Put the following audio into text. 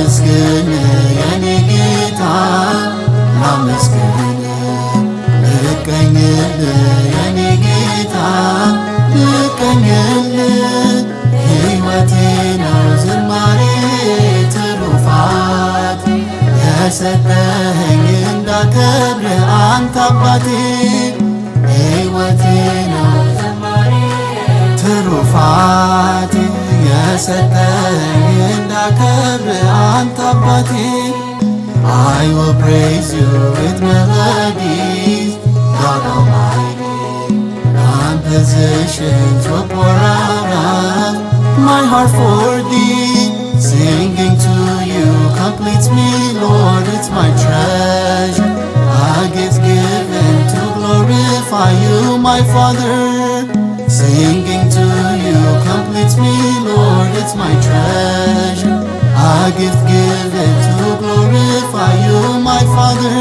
ላመስግን የኔ ጌታ ላመስግን ልቀኝል የኔ ጌታ ልቀኝል ሕይወቴ ነው ዝማሬ ትሩፋት የሰጠኸኝ እንዳከብር አንተ አባቴ ሕይወቴ ነው ዝማሬ ትሩፋት የሰጠኸኝ እንዳከብር አንተ አባቴ I will praise you with melodies, God Almighty. Compositions will pour out of my heart for thee. Singing to you completes me, Lord, it's my treasure. A gift given to glorify you, my Father. Singing to you completes me, Lord, it's my treasure. A gift given to glorify you, my Father.